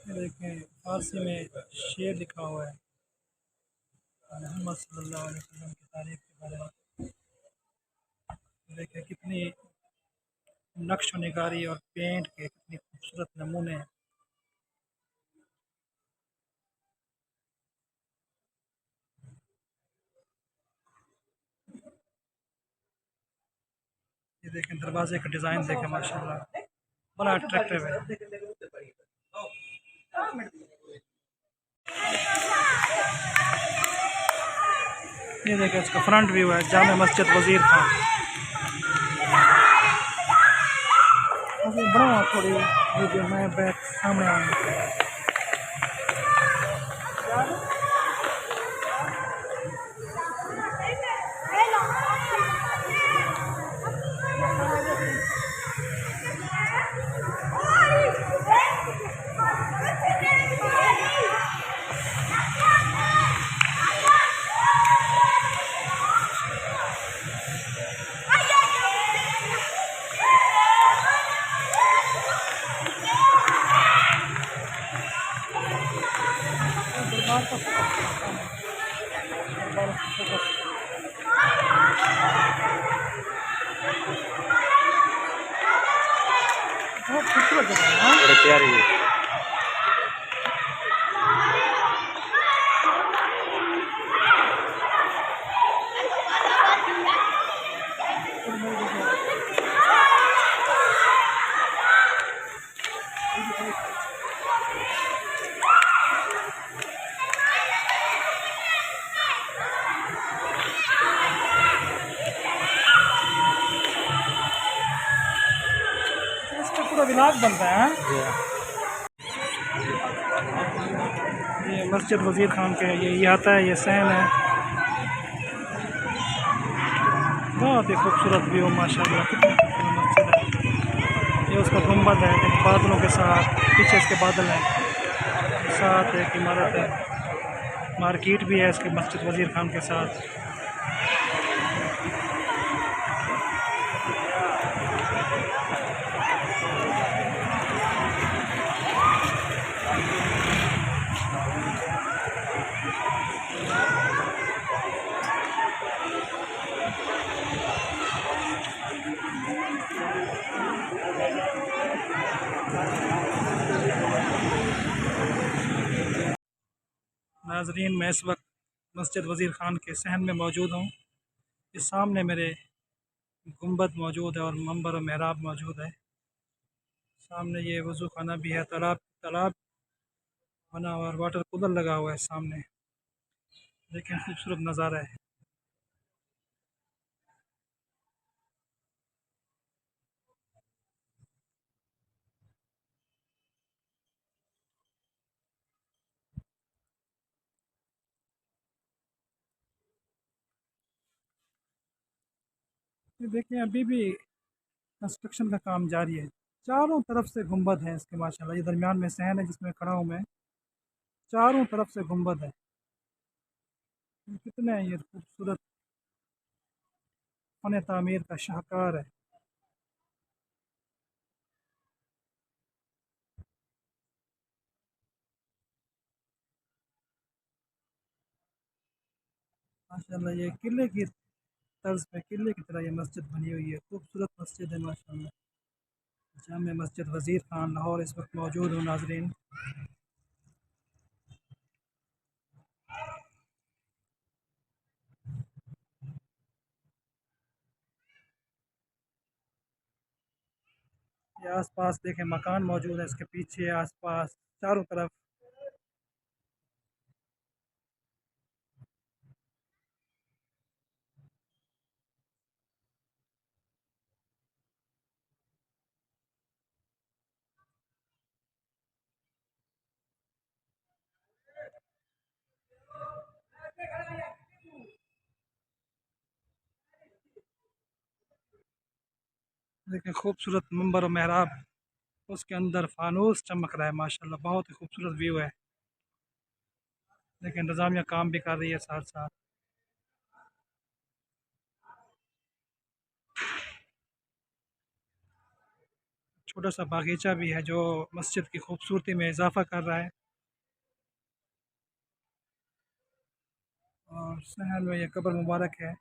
ये देखें फारसी में शेर लिखा हुआ है मोहम्मद सल्लल्लाहु अलैहि वसल्लम की तारीफ के बारे में। देखें कितनी नक्श निगारी और पेंट के कितनी खूबसूरत नमूने हैं। ये देखें दरवाजे का डिज़ाइन देखें माशाल्लाह बड़ा अट्रैक्टिव है। ये देखें इसका फ्रंट व्यू है जामे मस्जिद वज़ीर खान। बड़ा थोड़ी वीडियो में बैक सामने आऊँ। बहुत खूबसूरत जगह है। बड़े प्यारी है। इसका पूरा विलास बनता है। ये मस्जिद वज़ीर खान के ये आता है, ये सहन है। बहुत ही खूबसूरत व्यू माशाल्लाह, कितनी खूबसूरत मस्जिद है। ये उसका गुंबद है बादलों के साथ, पीछे इसके बादल हैं, साथ एक इमारत है, मार्केट भी है इसके मस्जिद वज़ीर खान के साथ। नाजरीन मैं इस वक्त मस्जिद वज़ीर खान के सहन में मौजूद हूँ। इस सामने मेरे गुंबद मौजूद है और मंबर और मेहराब मौजूद है। सामने ये वज़ू खाना भी है, तालाब तालाब बना हुआ और वाटर कूलर लगा हुआ है सामने। देखें खूबसूरत नज़ारा है। ये देखिए अभी भी कंस्ट्रक्शन का काम जारी है। चारों तरफ से गुंबद है इसके माशाल्लाह। ये दरमियान में सहन है जिसमें खड़ा हूँ मैं। चारों तरफ से गुंबद है। कितने ये खूबसूरत फन तामीर का शाहकार है। माशाल्लाह ये किले की तर्ज पे किले की तरह ये मस्जिद बनी हुई है। खूबसूरत मस्जिद है माशाल्लाह। जामे मस्जिद वज़ीर खान लाहौर इस वक्त मौजूद हूँ नाजरीन। ये आस पास देखें मकान मौजूद है, इसके पीछे आस पास चारों तरफ। देखें खूबसूरत मंबर और मेहराब, उसके अंदर फानूस चमक रहा है माशाल्लाह। बहुत ही खूबसूरत व्यू है। देखें इंतज़ामिया काम भी कर रही है साथ साथ। छोटा सा बागीचा भी है जो मस्जिद की खूबसूरती में इजाफा कर रहा है। और सहन में यह कब्र मुबारक है।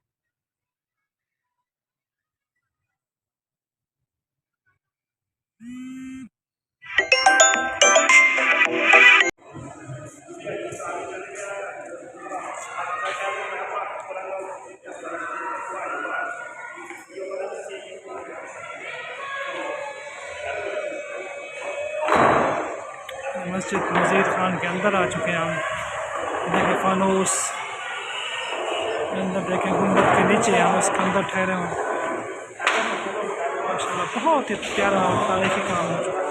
मस्जिद वज़ीर ख़ान के अंदर आ चुके हैं हम। देखें फानूस अंदर, देखें गुंबद के नीचे हम उसके अंदर ठहरे हुए। माशाल्लाह बहुत ही प्यारा और तारीखी काम है।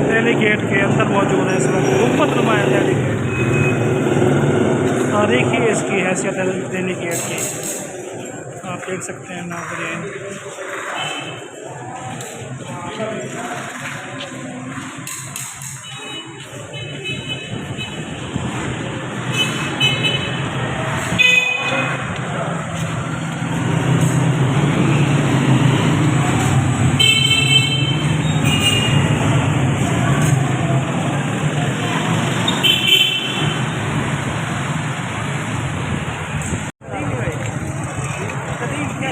दिल्ली गेट के अंदर मौजूद है इस वक्त गुंबद नुमाया दिल्ली गेट। तारीखी इसकी हैसियत है दिल्ली गेट की, आप देख सकते हैं नाज़रीन।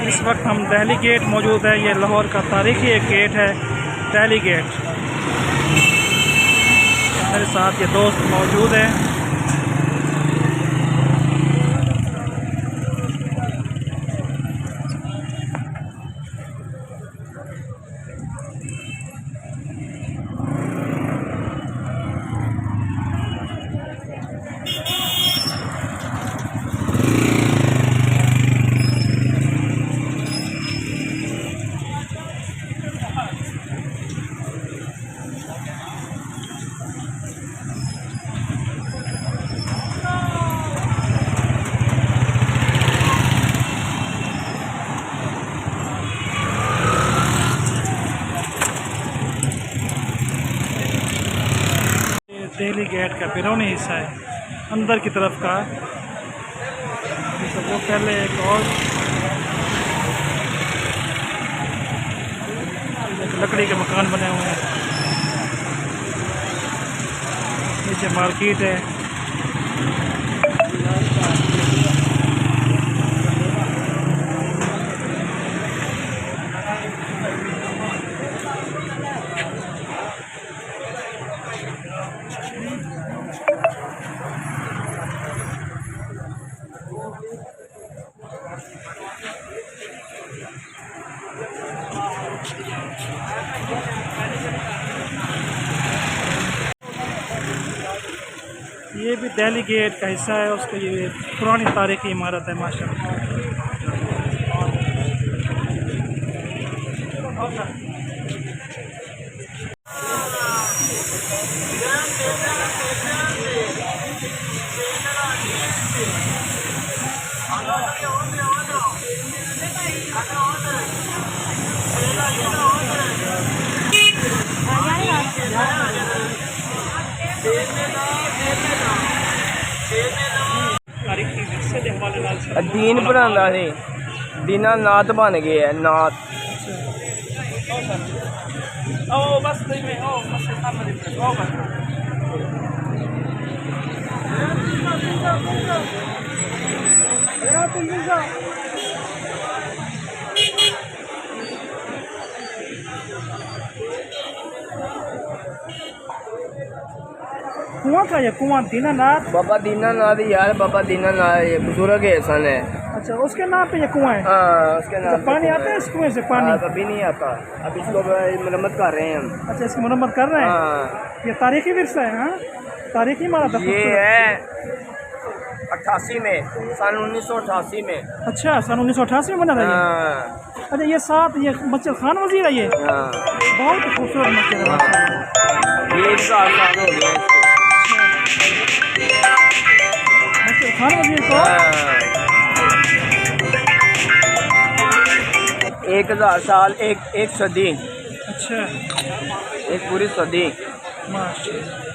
इस वक्त हम दिल्ली गेट मौजूद है। ये लाहौर का तारीखी एक गेट है, दिल्ली गेट। मेरे साथ ये दोस्त मौजूद है। दिल्ली गेट का बैरूनी हिस्सा है, अंदर की तरफ का। तो वो पहले एक और लकड़ी के मकान बने हुए हैं। नीचे मार्केट है। ये भी दिल्ली गेट का हिस्सा है, उसका ये पुरानी तारीखी इमारत है माशाल्लाह। दीन पढ़ांदा सी, दीना नात बन गए है नात। कुआं का ये कुआं दीनानाथ, बाबा दीनानाथ यार, बाबा दीनानाथ ये बुजुर्ग सन है। अच्छा, उसके नाम पे ये कुआं है। हाँ, उसके नाम। पानी आता है इस कुएं से? पानी कभी नहीं आता, अब इसको मरम्मत कर रहे हैं हम। अच्छा, इसकी मरम्मत कर रहे हैं। ये तारीखी विरसा है। हाँ, तारीखी इमारत ये है 88 में, सन 1988 में। अच्छा, सन 1988 में बना था ये। अच्छा, ये साथ ये मस्जिद खान वजीर है। ये बहुत खूबसूरत मस्जिद है। 20 साल हो गए। खान वजीर को? 1000 साल, एक सदी, अच्छा, एक पूरी सदी। माशाल्लाह।